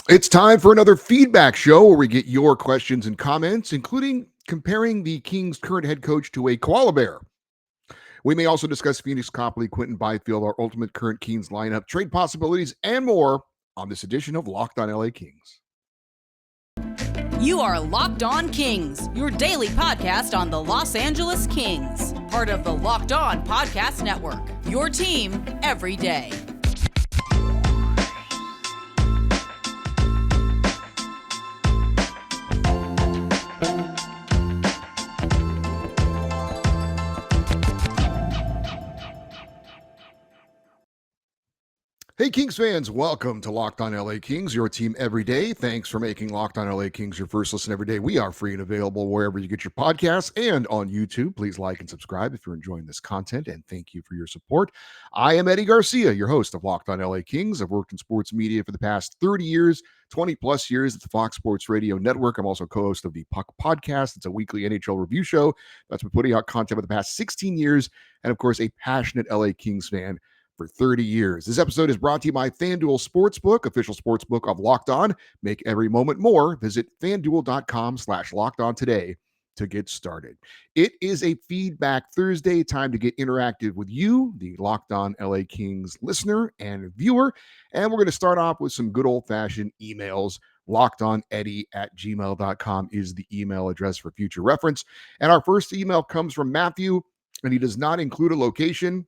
It's time for another feedback show where we get your questions and comments, including comparing the Kings' current head coach to a koala bear. We may also discuss Pheonix Copley, Quinton Byfield, our ultimate current Kings lineup, trade possibilities, and more on this edition of Locked on LA Kings. You are Locked On Kings, your daily podcast on the Los Angeles Kings, part of the Locked On Podcast Network, your team every day. Hey, Kings fans, welcome to Locked on LA Kings, your team every day. Thanks for making Locked on LA Kings your first listen every day. We are free and available wherever you get your podcasts and on YouTube. Please like and subscribe if you're enjoying this content, and thank you for your support. I am Eddie Garcia, your host of Locked on LA Kings. I've worked in sports media for the past 30 years, 20 plus years at the Fox Sports Radio Network. I'm also co-host of the Puck Podcast. It's a weekly NHL review show that's been putting out content for the past 16 years, and of course, a passionate LA Kings fan for 30 years. This episode is brought to you by FanDuel Sportsbook, official sportsbook of Locked On. Make every moment more. Visit FanDuel.com/Locked On today to get started. It is a Feedback Thursday, time to get interactive with you, the Locked On LA Kings listener and viewer. And we're going to start off with some good old-fashioned emails. LockedOnEddie@gmail.com is the email address for future reference. And our first email comes from Matthew, and he does not include a location,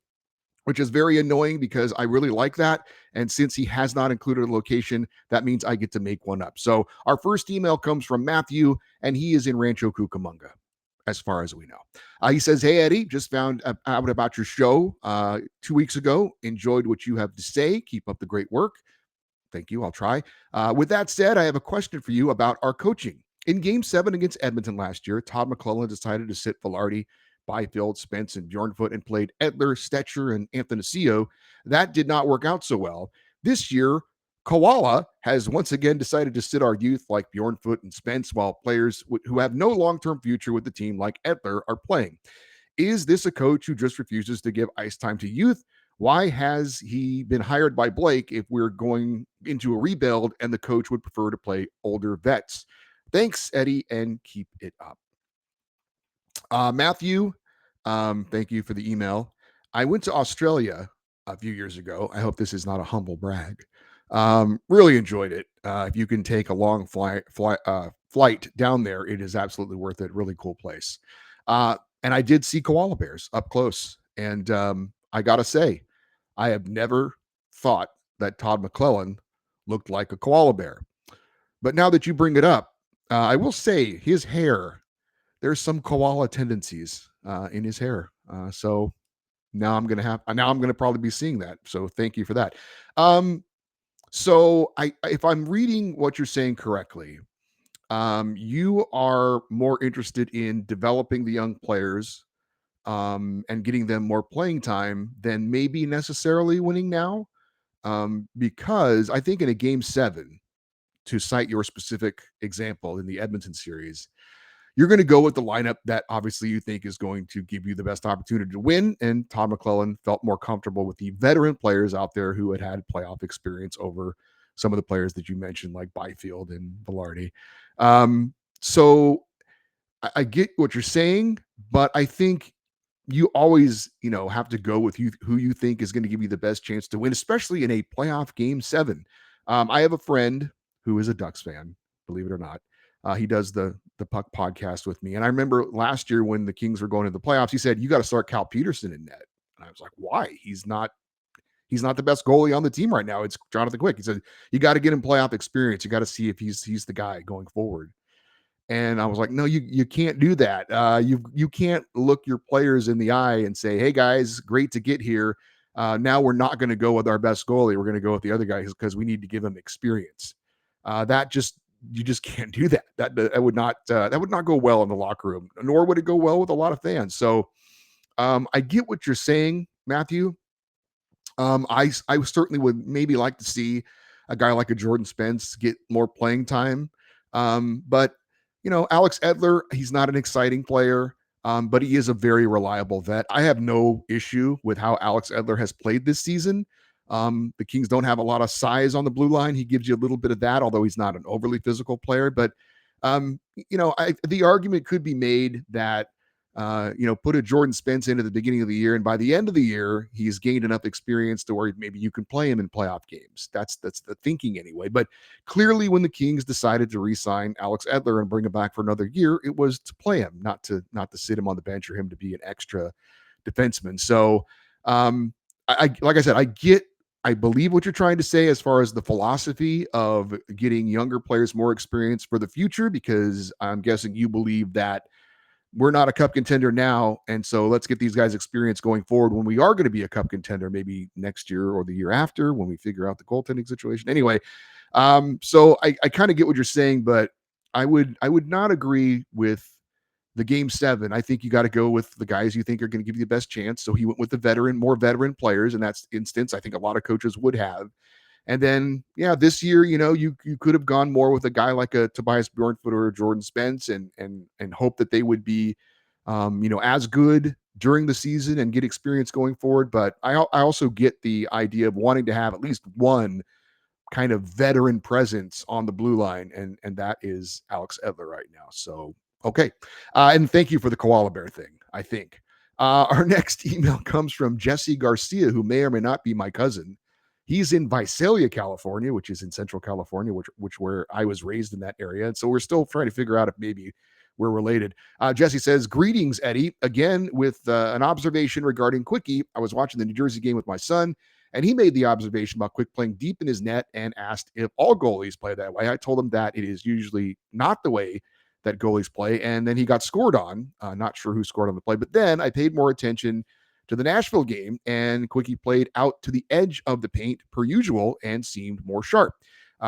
which is very annoying because I really like that. And since he has not included a location, that means I get to make one up. So our first email comes from Matthew, and he is in Rancho Cucamonga, as far as we know. He says, "Hey, Eddie, just found out about your show 2 weeks ago. Enjoyed what you have to say. Keep up the great work." Thank you. I'll try. With that said, I have a question for you about our coaching. In Game 7 against Edmonton last year, Todd McLellan decided to sit Velarde, Byfield, Spence, and Bjornfoot, and played Edler, Stetcher, and Athanasio. That did not work out so well. This year, Koala has once again decided to sit our youth like Bjornfoot and Spence, while players who have no long-term future with the team like Edler are playing. Is this a coach who just refuses to give ice time to youth? Why has he been hired by Blake if we're going into a rebuild and the coach would prefer to play older vets? Thanks, Eddie, and keep it up. Matthew, thank you for the email. I went to Australia a few years ago. I hope this is not a humble brag. Really enjoyed it. If you can take a long flight down there, it is absolutely worth it. Really cool place. And I did see koala bears up close. And I got to say, I have never thought that Todd McLellan looked like a koala bear. But now that you bring it up, I will say his hair, there's some koala tendencies in his hair. So now I'm going to probably be seeing that. So thank you for that. So if I'm reading what you're saying correctly, you are more interested in developing the young players and getting them more playing time than maybe necessarily winning now. Because I think in a Game 7, to cite your specific example in the Edmonton series, you're going to go with the lineup that obviously you think is going to give you the best opportunity to win. And Todd McLellan felt more comfortable with the veteran players out there who had playoff experience over some of the players that you mentioned, like Byfield and Velarde. So I get what you're saying, but I think you always, have to go with who you think is going to give you the best chance to win, especially in a playoff Game 7. I have a friend who is a Ducks fan, believe it or not. He does the Puck podcast with me. And I remember last year when the Kings were going to the playoffs, he said, "You got to start Cal Peterson in net." And I was like, "Why? He's not the best goalie on the team right now. It's Jonathan Quick." He said, "You got to get him playoff experience. You got to see if he's the guy going forward." And I was like, "No, you can't do that. You can't look your players in the eye and say, 'Hey guys, great to get here. Now we're not going to go with our best goalie. We're going to go with the other guys because we need to give him experience.' You just can't do that. That would not go well in the locker room, nor would it go well with a lot of fans." So I get what you're saying, Matthew. I certainly would maybe like to see a guy like a Jordan Spence get more playing time. But Alex Edler, he's not an exciting player, but he is a very reliable vet. I have no issue with how Alex Edler has played this season. The Kings don't have a lot of size on the blue line. He gives you a little bit of that, although he's not an overly physical player. But the argument could be made that put a Jordan Spence in at the beginning of the year, and by the end of the year, he's gained enough experience to where maybe you can play him in playoff games. That's the thinking anyway. But clearly, when the Kings decided to re-sign Alex Edler and bring him back for another year, it was to play him, not to sit him on the bench or him to be an extra defenseman. So, like I said, I believe what you're trying to say as far as the philosophy of getting younger players more experience for the future, because I'm guessing you believe that we're not a cup contender now. And so let's get these guys experience going forward when we are going to be a cup contender, maybe next year or the year after when we figure out the goaltending situation. Anyway, so I kind of get what you're saying, but I would not agree with the game 7. I think you got to go with the guys you think are going to give you the best chance. So he went with the more veteran players in that instance. I think a lot of coaches would have. And then, yeah, this year, you could have gone more with a guy like a Tobias Bjornfoot or a Jordan Spence and hope that they would be, as good during the season and get experience going forward. But I also get the idea of wanting to have at least one kind of veteran presence on the blue line, and that is Alex Edler right now. So, okay. And thank you for the koala bear thing, I think. Our next email comes from Jesse Garcia, who may or may not be my cousin. He's in Visalia, California, which is in Central California, which where I was raised in that area. And so we're still trying to figure out if maybe we're related. Jesse says, greetings, Eddie. Again, with an observation regarding Quickie. I was watching the New Jersey game with my son, and he made the observation about Quick playing deep in his net and asked if all goalies play that way. I told him that it is usually not the way that goalies play. And then he got scored on. Not sure who scored on the play. But then I paid more attention to the Nashville game, and Quickie played out to the edge of the paint per usual and seemed more sharp.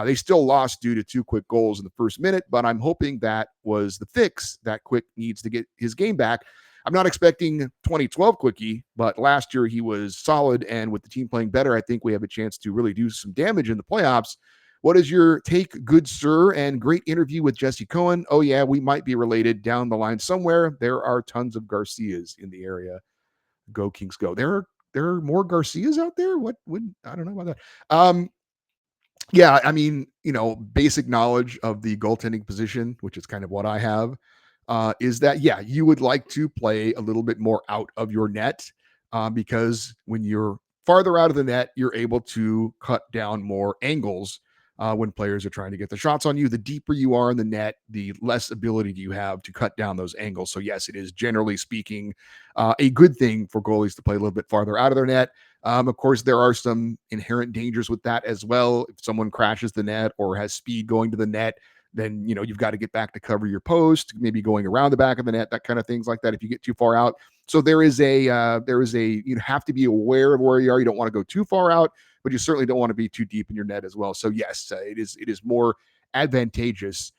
They still lost due to 2 quick goals in the first minute, but I'm hoping that was the fix that Quick needs to get his game back. I'm not expecting 2012 Quickie, but last year he was solid, and with the team playing better, I think we have a chance to really do some damage in the playoffs. What is your take, good sir? And great interview with Jesse Cohen. Oh, yeah, we might be related down the line somewhere. There are tons of Garcias in the area. Go Kings go. There are more Garcias out there. What would I don't know about that. Yeah, I mean, basic knowledge of the goaltending position, which is kind of what I have, is that, yeah, you would like to play a little bit more out of your net, because when you're farther out of the net, you're able to cut down more angles. When players are trying to get the shots on you, the deeper you are in the net, the less ability you have to cut down those angles. So yes, it is generally speaking a good thing for goalies to play a little bit farther out of their net. Of course, there are some inherent dangers with that as well. If someone crashes the net or has speed going to the net, then you've got to get back to cover your post, maybe going around the back of the net, that kind of things like that. If you get too far out, so there is a you have to be aware of where you are. You don't want to go too far out, but you certainly don't want to be too deep in your net as well. So yes, it is more advantageous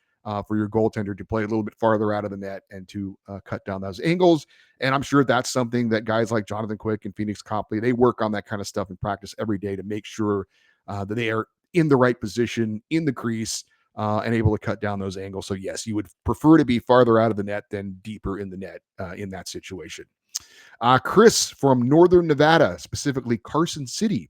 for your goaltender to play a little bit farther out of the net and to cut down those angles. And I'm sure that's something that guys like Jonathan Quick and Pheonix Copley, they work on that kind of stuff in practice every day to make sure that they are in the right position in the crease and able to cut down those angles. So yes, you would prefer to be farther out of the net than deeper in the net in that situation. Chris from Northern Nevada, specifically Carson City,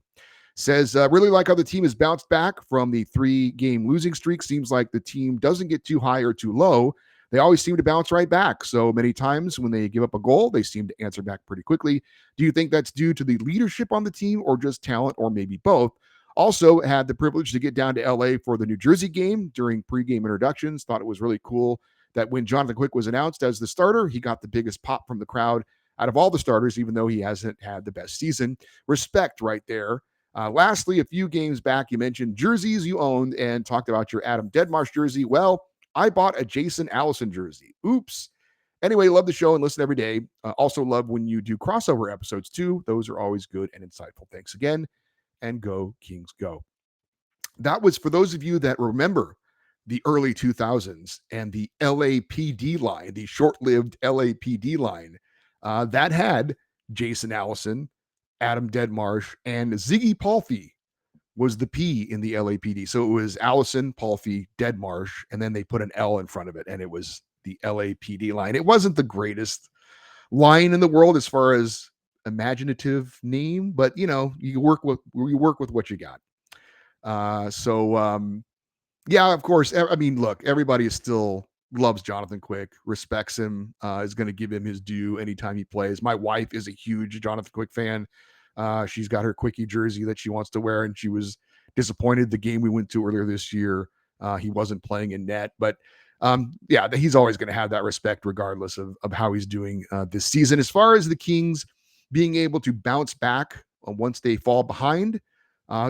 says, really like how the team has bounced back from the 3-game losing streak. Seems like the team doesn't get too high or too low. They always seem to bounce right back. So many times when they give up a goal, they seem to answer back pretty quickly. Do you think that's due to the leadership on the team or just talent or maybe both? Also had the privilege to get down to LA for the New Jersey game during pregame introductions. Thought it was really cool that when Jonathan Quick was announced as the starter, he got the biggest pop from the crowd out of all the starters, even though he hasn't had the best season. Respect right there. Lastly, a few games back, you mentioned jerseys you owned and talked about your Adam Deadmarsh jersey. Well, I bought a Jason Allison jersey. Oops. Anyway, love the show and listen every day. Also love when you do crossover episodes too. Those are always good and insightful. Thanks again, and go Kings go. That was for those of you that remember the early 2000s and the LAPD line, the short-lived LAPD line that had Jason Allison, Adam Deadmarsh, and Ziggy Palffy was the P in the LAPD. So it was Allison, Palffy, Deadmarsh, and then they put an L in front of it, and it was the LAPD line. It wasn't the greatest line in the world as far as imaginative name, but you work with what you got. Yeah, of course. I mean, look, everybody is still loves Jonathan Quick, respects him, is going to give him his due anytime he plays. My wife is a huge Jonathan Quick fan. She's got her Quickie jersey that she wants to wear, and she was disappointed the game we went to earlier this year. He wasn't playing in net, but yeah, he's always going to have that respect regardless of how he's doing this season. As far as the Kings being able to bounce back once they fall behind,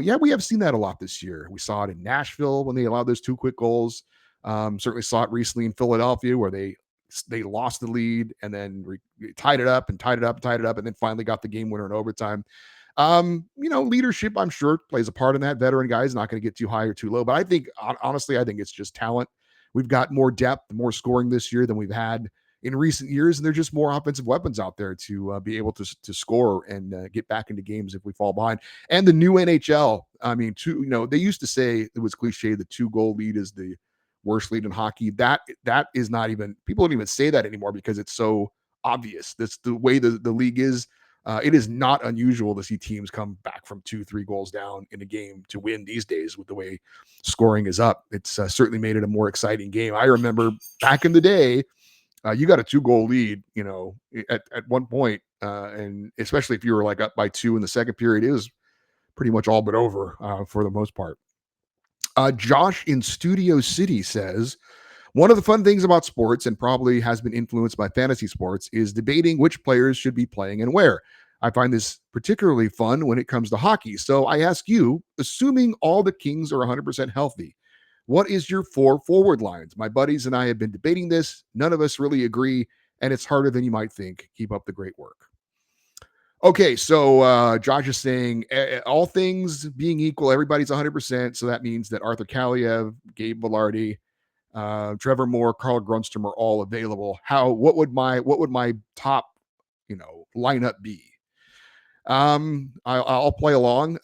yeah, we have seen that a lot this year. We saw it in Nashville when they allowed those 2 quick goals. Certainly saw it recently in Philadelphia where they lost the lead and then tied it up and tied it up and tied it up and then finally got the game winner in overtime. Leadership, I'm sure, plays a part in that. Veteran guys not going to get too high or too low, but I think honestly, I think it's just talent. We've got more depth, more scoring this year than we've had in recent years, and there's just more offensive weapons out there to be able to score and get back into games if we fall behind. And the new NHL, I mean, they used to say it was cliche the 2-goal lead is the worst lead in hockey. That is not even, people don't even say that anymore because it's so obvious. That's the way the league is. It is not unusual to see teams come back from 2-3 goals down in a game to win these days with the way scoring is up. It's certainly made it a more exciting game. I remember back in the day, you got a 2-goal lead, at one point, and especially if you were like up by 2 in the second period, it was pretty much all but over for the most part. Josh in Studio City says, one of the fun things about sports, and probably has been influenced by fantasy sports, is debating which players should be playing and where. I find this particularly fun when it comes to hockey. So I ask you, assuming all the Kings are 100% healthy, what is your 4 forward lines? My buddies and I have been debating this. None of us really agree, and it's harder than you might think. Keep up the great work. Okay, so Josh is saying all things being equal, everybody's 100%. So that means that Arthur Kaliev, Gabe Vilardi, Trevor Moore, Carl Grundstrom are all available. What would my top, lineup be? I'll play along.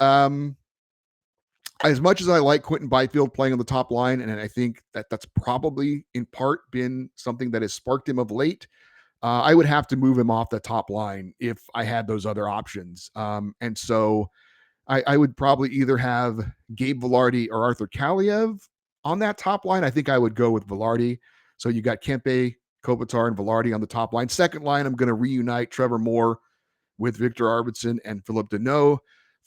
As much as I like Quinton Byfield playing on the top line, and I think that's probably in part been something that has sparked him of late, I would have to move him off the top line if I had those other options. And so I would probably either have Gabe Vilardi or Arthur Kaliev on that top line. I think I would go with Vilardi. So you got Kempe, Kopitar, and Vilardi on the top line. Second line, I'm going to reunite Trevor Moore with Victor Arvidsson and Philip Deneau.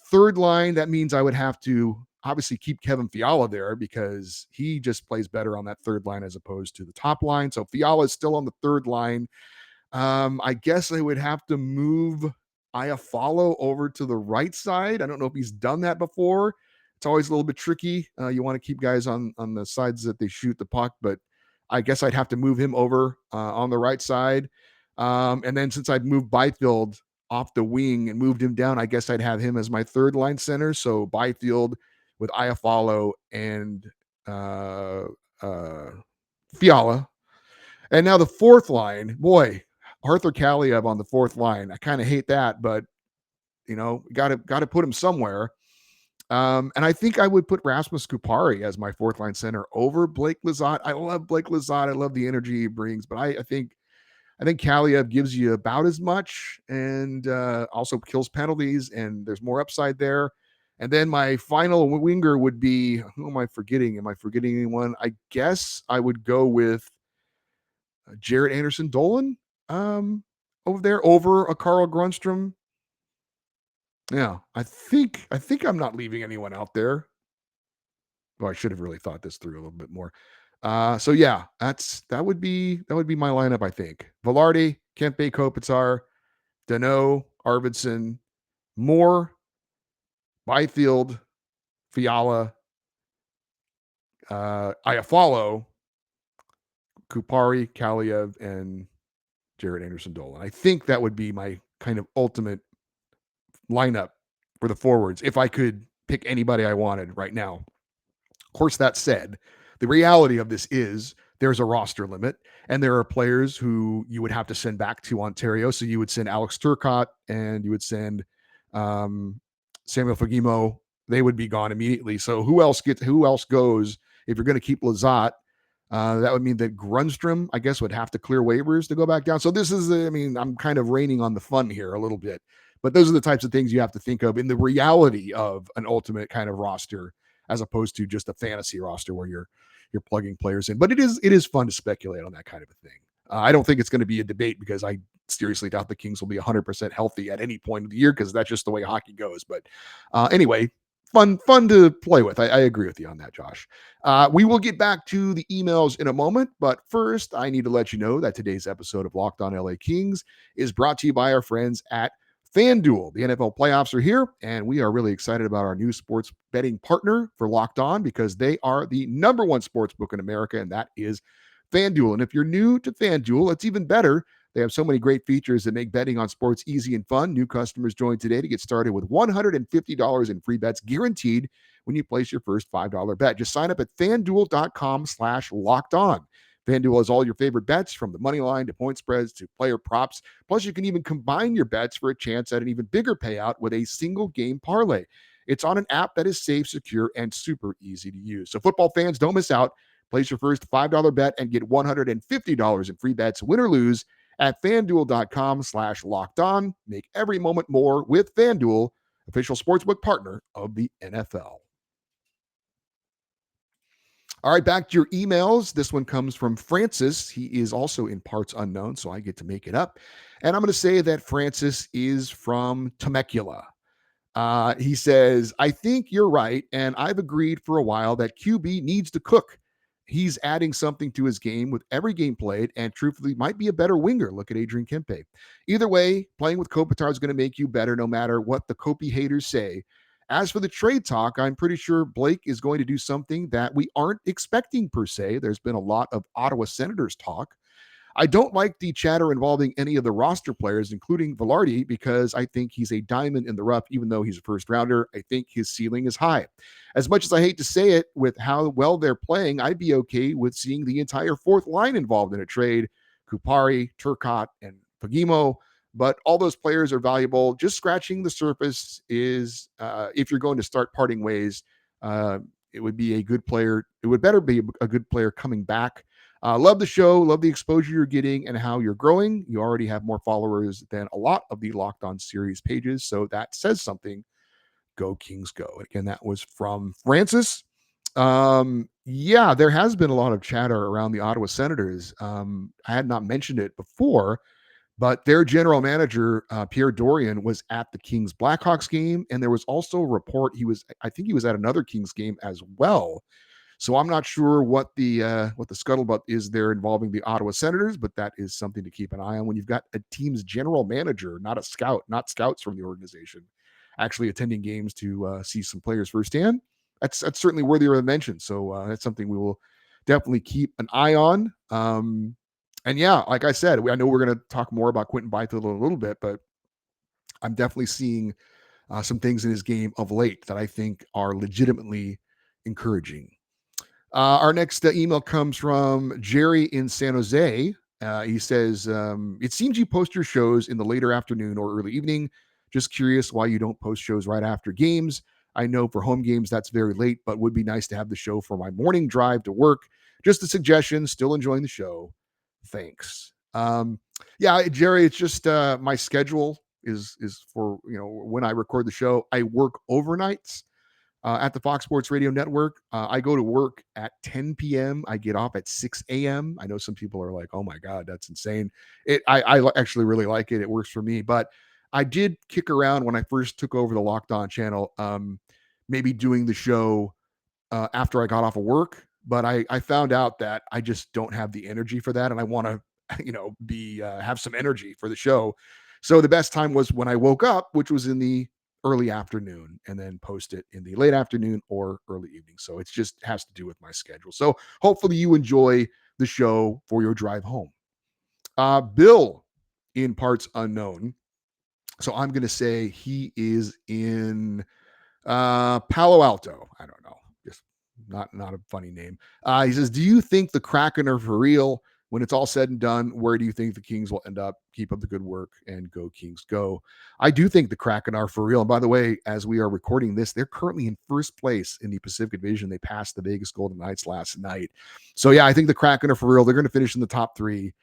Third line, that means I would have to obviously keep Kevin Fiala there because he just plays better on that third line as opposed to the top line. So Fiala is still on the third line. I guess I would have to move Iafallo over to the right side. I don't know if he's done that before. It's always a little bit tricky. You want to keep guys on the sides that they shoot the puck, but I guess I'd have to move him over on the right side. And then since I'd moved Byfield off the wing and moved him down, I guess I'd have him as my third line center. So Byfield with Iafallo and Fiala. And now the fourth line, boy, Arthur Kaliev on the fourth line. I kind of hate that, but got to put him somewhere. And I think I would put Rasmus Kupari as my fourth line center over Blake Lizotte. I love Blake Lizotte. I love the energy he brings, but I think Kaliev gives you about as much and also kills penalties, and there's more upside there. And then my final winger would be, who am I forgetting? Am I forgetting anyone? I guess I would go with Jared Anderson Dolan over there over a Carl Grundstrom. Yeah, I think I'm not leaving anyone out there. Well, I should have really thought this through a little bit more. So yeah, that would be my lineup. I think Vilardi, Kempe, Kopitar, Deneau, Arvidsson, Moore, Byfield, Fiala, Iafallo, Kupari, Kaliev, and Jared Anderson Dolan. I think that would be my kind of ultimate lineup for the forwards if I could pick anybody I wanted right now. Of course, that said, the reality of this is there's a roster limit, and there are players who you would have to send back to Ontario. So you would send Alex Turcotte and you would send Samuel Fagemo. They would be gone immediately. So who else goes if you're going to keep Lizotte? That would mean that Grundstrom, I guess, would have to clear waivers to go back down. So this is, I'm kind of raining on the fun here a little bit. But those are the types of things you have to think of in the reality of an ultimate kind of roster, as opposed to just a fantasy roster where you're plugging players in. But it is fun to speculate on that kind of a thing. I don't think it's going to be a debate because I seriously doubt the Kings will be 100% healthy at any point of the year because that's just the way hockey goes. But anyway, fun to play with. I agree with you on that, Josh. We will get back to the emails in a moment, but first, I need to let you know that today's episode of Locked On LA Kings is brought to you by our friends at FanDuel. The NFL playoffs are here, and we are really excited about our new sports betting partner for Locked On because they are the number one sports book in America, and that is FanDuel. And if you're new to FanDuel, it's even better. They have so many great features that make betting on sports easy and fun. New customers join today to get started with $150 in free bets guaranteed when you place your first $5 bet. Just sign up at fanduel.com/locked on. FanDuel has all your favorite bets from the money line to point spreads to player props. Plus, you can even combine your bets for a chance at an even bigger payout with a single game parlay. It's on an app that is safe, secure, and super easy to use. So, football fans, don't miss out. Place your first $5 bet and get $150 in free bets, win or lose, at fanduel.com/locked on. Make every moment more with FanDuel, official sportsbook partner of the NFL. All right, back to your emails. This one comes from Francis. He is also in parts unknown, so I get to make it up. And I'm going to say that Francis is from Temecula. He says, I think you're right, and I've agreed for a while that QB needs to cook. He's adding something to his game with every game played, and truthfully, might be a better winger. Look at Adrian Kempe. Either way, playing with Kopitar is going to make you better no matter what the Kopi haters say. As for the trade talk, I'm pretty sure Blake is going to do something that we aren't expecting per se. There's been a lot of Ottawa Senators talk. I don't like the chatter involving any of the roster players, including Velarde, because I think he's a diamond in the rough, even though he's a first rounder. I think his ceiling is high. As much as I hate to say it, with how well they're playing, I'd be okay with seeing the entire fourth line involved in a trade. Kupari, Turcotte, and Pagimo. But all those players are valuable. Just scratching the surface is, if you're going to start parting ways, it would be a good player. It would better be a good player coming back. Love the show, love the exposure you're getting and how you're growing. You already have more followers than a lot of the Locked On series pages, so that says something. Go Kings, go. Again, that was from Francis. Yeah, there has been a lot of chatter around the Ottawa Senators. I had not mentioned it before, but their general manager, Pierre Dorian, was at the Kings Blackhawks game, and there was also a report I think he was at another Kings game as well. So I'm not sure what the scuttlebutt is there involving the Ottawa Senators, but that is something to keep an eye on when you've got a team's general manager, not a scout, not scouts from the organization, actually attending games to see some players firsthand. That's certainly worthy of a mention. So that's something we will definitely keep an eye on. And yeah, like I said, I know we're going to talk more about Quinton Byfield in a little bit, but I'm definitely seeing some things in his game of late that I think are legitimately encouraging. Our next email comes from Jerry in San Jose. He says, it seems you post your shows in the later afternoon or early evening. Just curious why you don't post shows right after games. I know for home games that's very late, but would be nice to have the show for my morning drive to work. Just a suggestion. Still enjoying the show. Thanks. Yeah, Jerry, it's just my schedule is for, when I record the show. I work overnights at the Fox Sports Radio Network. I go to work at 10 p.m. I get off at 6 a.m. I know some people are like, oh my God, that's insane. I actually really like it. It works for me. But I did kick around when I first took over the Locked On channel, maybe doing the show after I got off of work. But I found out that I just don't have the energy for that. And I want to, have some energy for the show. So the best time was when I woke up, which was in the early afternoon, and then post it in the late afternoon or early evening. So it just has to do with my schedule. So hopefully you enjoy the show for your drive home. Bill in parts unknown. So I'm going to say he is in Palo Alto. I don't know. Just not a funny name. He says, do you think the Kraken are for real? When it's all said and done, where do you think the Kings will end up? Keep up the good work and go Kings go. I do think the Kraken are for real. And by the way, as we are recording this, they're currently in first place in the Pacific Division. They passed the Vegas Golden Knights last night. So yeah, I think the Kraken are for real. They're going to finish in the top three.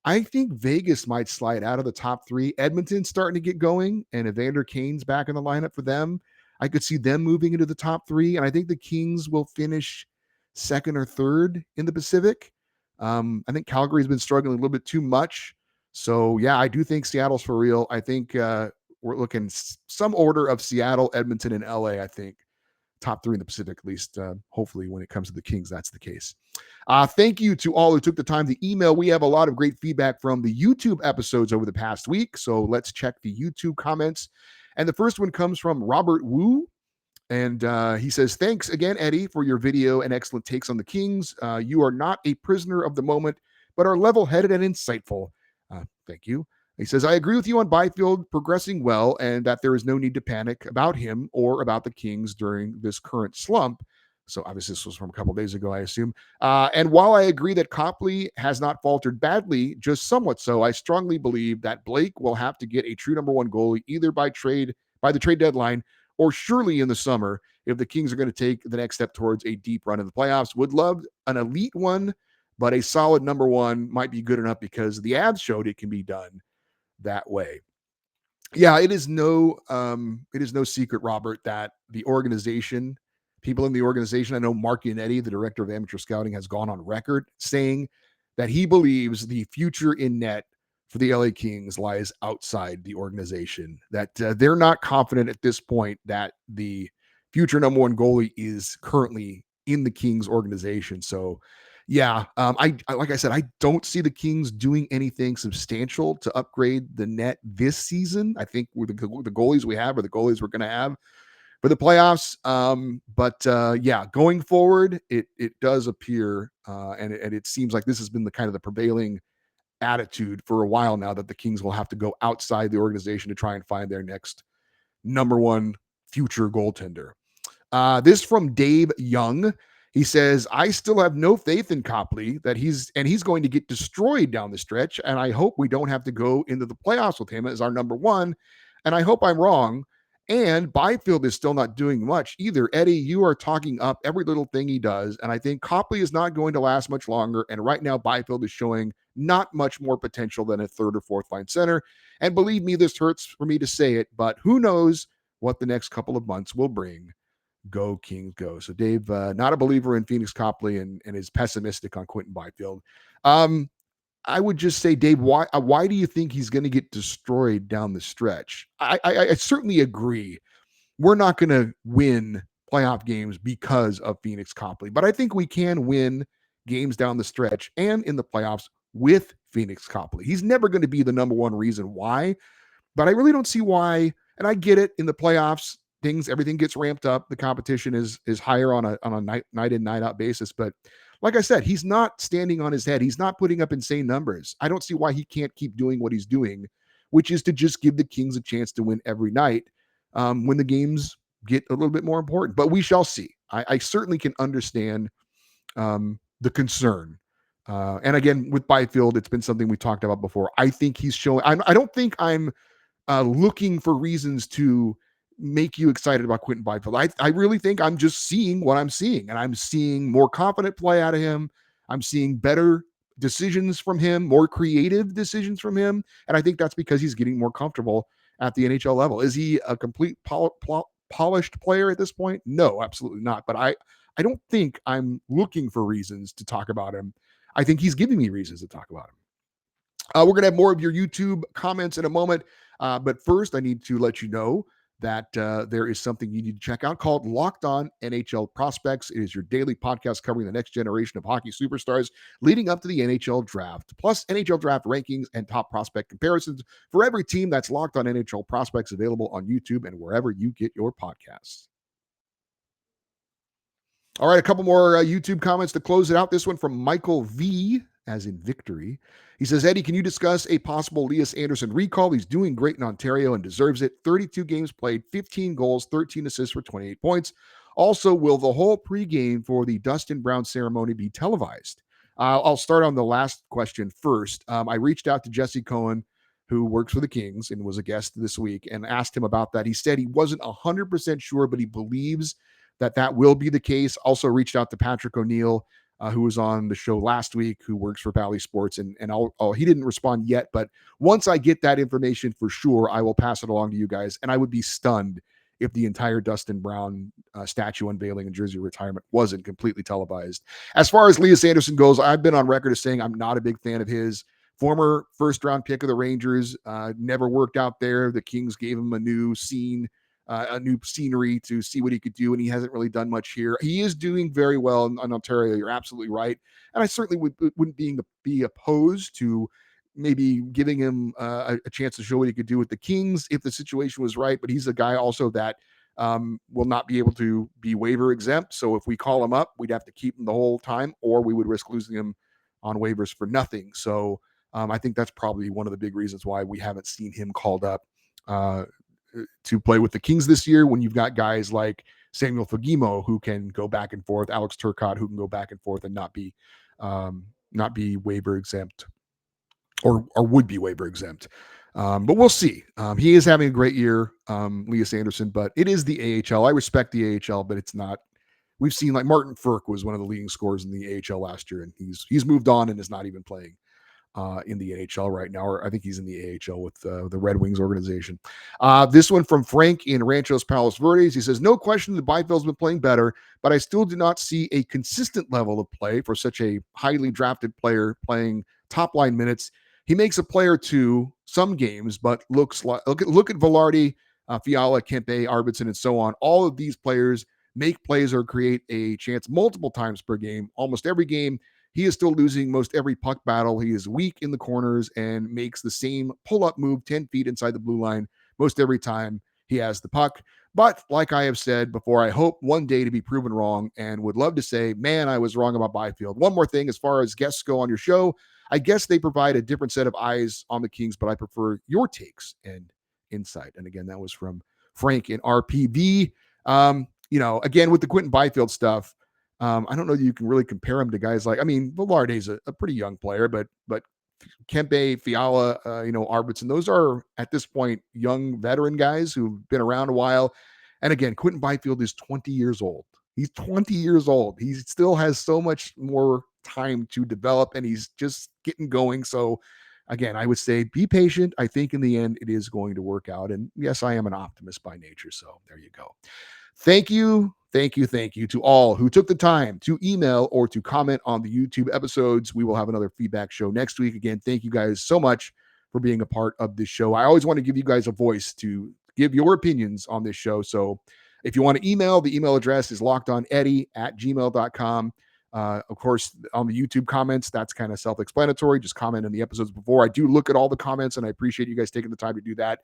I think Vegas might slide out of the top three. Edmonton's starting to get going, and Evander Kane's back in the lineup for them. I could see them moving into the top three, and I think the Kings will finish second or third in the Pacific. I think Calgary's been struggling a little bit too much. So, yeah, I do think Seattle's for real. I think we're looking some order of Seattle, Edmonton, and LA, I think. Top three in the Pacific, at least. Hopefully, when it comes to the Kings, that's the case. Thank you to all who took the time to email. We have a lot of great feedback from the YouTube episodes over the past week. So let's check the YouTube comments. And the first one comes from Robert Wu. And he says, thanks again, Eddie, for your video and excellent takes on the Kings. You are not a prisoner of the moment, but are level headed and insightful. Thank you. He says, I agree with you on Byfield progressing well and that there is no need to panic about him or about the Kings during this current slump. So obviously this was from a couple days ago, I assume. And while I agree that Copley has not faltered badly, just somewhat so, I strongly believe that Blake will have to get a true number one goalie either by the trade deadline or surely in the summer if the Kings are going to take the next step towards a deep run in the playoffs. Would love an elite one, but a solid number one might be good enough because the ads showed it can be done that way. Yeah, it is no secret, Robert, that the organization, people in the organization, I know Mark Yannetti, the director of amateur scouting, has gone on record saying that he believes the future in net for the LA Kings lies outside the organization, that they're not confident at this point that the future number one goalie is currently in the Kings organization. So, yeah, I like I said, I don't see the Kings doing anything substantial to upgrade the net this season. I think with the goalies we have are the goalies we're going to have for the playoffs. Yeah, going forward, it does appear, and it seems like this has been the kind of the prevailing attitude for a while now, that the Kings will have to go outside the organization to try and find their next number one future goaltender. This from Dave Young. He says, I still have no faith in Copley that he's going to get destroyed down the stretch. And I hope we don't have to go into the playoffs with him as our number one. And I hope I'm wrong. And Byfield is still not doing much either. Eddie, you are talking up every little thing he does. And I think Copley is not going to last much longer. And right now, Byfield is showing not much more potential than a third or fourth line center. And believe me, this hurts for me to say it, but who knows what the next couple of months will bring. Go Kings, go. So Dave, not a believer in Pheonix Copley and is pessimistic on Quinton Byfield. I would just say, Dave, why do you think he's going to get destroyed down the stretch? I certainly agree. We're not going to win playoff games because of Pheonix Copley, but I think we can win games down the stretch and in the playoffs with Pheonix Copley. He's never going to be the number one reason why, but I really don't see why. And I get it, in the playoffs, everything gets ramped up. The competition is higher on a night in, night out basis. But like I said, he's not standing on his head. He's not putting up insane numbers. I don't see why he can't keep doing what he's doing, which is to just give the Kings a chance to win every night when the games get a little bit more important. But we shall see. I certainly can understand the concern. And again, with Byfield, it's been something we talked about before. I think he's showing. I don't think I'm looking for reasons to make you excited about Quinton Byfield. I really think I'm just seeing what I'm seeing, and I'm seeing more confident play out of him. I'm seeing better decisions from him, more creative decisions from him, and I think that's because he's getting more comfortable at the NHL level. Is he a complete polished player at this point? No, absolutely not. But I don't think I'm looking for reasons to talk about him. I think he's giving me reasons to talk about him. We're going to have more of your YouTube comments in a moment. But first, I need to let you know that there is something you need to check out called Locked On NHL Prospects. It is your daily podcast covering the next generation of hockey superstars leading up to the NHL draft, plus NHL draft rankings and top prospect comparisons for every team. That's Locked On NHL Prospects, available on YouTube and wherever you get your podcasts. All right, a couple more YouTube comments to close it out. This one from Michael V, as in victory. He says, Eddie, can you discuss a possible Elias Anderson recall? He's doing great in Ontario and deserves it. 32 games played, 15 goals, 13 assists for 28 points. Also, will the whole pregame for the Dustin Brown ceremony be televised? I'll start on the last question first. I reached out to Jesse Cohen, who works for the Kings and was a guest this week, and asked him about that. He said he wasn't 100% sure, but he believes that will be the case. Also reached out to Patrick O'Neill. who was on the show last week, who works for Valley Sports, and he didn't respond yet, but once I get that information for sure, I will pass it along to you guys. And I would be stunned if the entire Dustin Brown statue unveiling and jersey retirement wasn't completely televised. As far as Elias Anderson goes, I've been on record as saying I'm not a big fan of his. Former first round pick of the Rangers, never worked out there. The Kings gave him a new scenery to see what he could do, and he hasn't really done much here. He is doing very well in Ontario. You're absolutely right, and I certainly wouldn't be opposed to maybe giving him a chance to show what he could do with the Kings if the situation was right. But he's a guy also that will not be able to be waiver exempt. So if we call him up, we'd have to keep him the whole time, or we would risk losing him on waivers for nothing. So I think that's probably one of the big reasons why we haven't seen him called up to play with the Kings this year, when you've got guys like Samuel Fagemo who can go back and forth, Alex Turcotte who can go back and forth and not be waiver exempt, or would be waiver exempt. But we'll see. He is having a great year, Elias Anderson, but it is the AHL. I respect the AHL, but it's not. We've seen, like, Martin Ferk was one of the leading scorers in the AHL last year, and he's moved on and is not even playing in the NHL right now, or I think he's in the AHL with the Red Wings organization. This one from Frank in Ranchos Palos Verdes. He says, no question that Byfield's been playing better, but I still do not see a consistent level of play for such a highly drafted player playing top line minutes. He makes a play or two some games, but looks like, look at Velarde, Fiala, Kempe, Arvidsson, and so on. All of these players make plays or create a chance multiple times per game, almost every game. He is still losing most every puck battle. He is weak in the corners and makes the same pull-up move 10 feet inside the blue line most every time he has the puck. But like I have said before, I hope one day to be proven wrong, and would love to say, man, I was wrong about Byfield. One more thing, as far as guests go on your show, I guess they provide a different set of eyes on the Kings, but I prefer your takes and insight. And again, that was from Frank in RPV. Again, with the Quinton Byfield stuff, I don't know that you can really compare him to guys like, Velarde's a pretty young player, but Kempe, Fiala, Arvidsson, those are at this point young veteran guys who've been around a while. And again, Quinton Byfield is 20 years old. He's 20 years old. He still has so much more time to develop, and he's just getting going. So again, I would say be patient. I think in the end it is going to work out. And yes, I am an optimist by nature. So there you go. Thank you to all who took the time to email or to comment on the YouTube episodes. We will have another feedback show next week. Again, thank you guys so much for being a part of this show. I always want to give you guys a voice to give your opinions on this show. So if you want to email, the email address is lockedoneddie@gmail.com. Of course, on the YouTube comments, that's kind of self-explanatory. Just comment in the episodes before. I do look at all the comments, and I appreciate you guys taking the time to do that.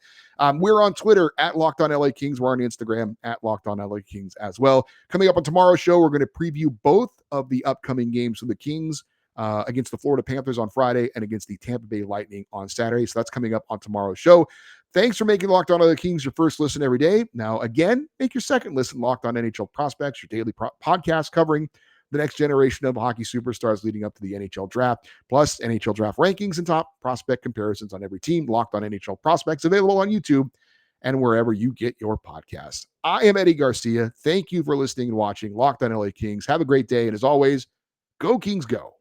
We're on Twitter @LockedOnLAKings. We're on Instagram @LockedOnLAKings as well. Coming up on tomorrow's show, we're going to preview both of the upcoming games for the Kings against the Florida Panthers on Friday and against the Tampa Bay Lightning on Saturday. So that's coming up on tomorrow's show. Thanks for making Locked On LA Kings your first listen every day. Now, again, make your second listen Locked On NHL Prospects, your daily podcast covering the next generation of hockey superstars leading up to the NHL draft, plus NHL draft rankings and top prospect comparisons on every team. Locked On NHL Prospects, available on YouTube and wherever you get your podcasts. I am Eddie Garcia. Thank you for listening and watching Locked On LA Kings. Have a great day. And as always, go Kings, go.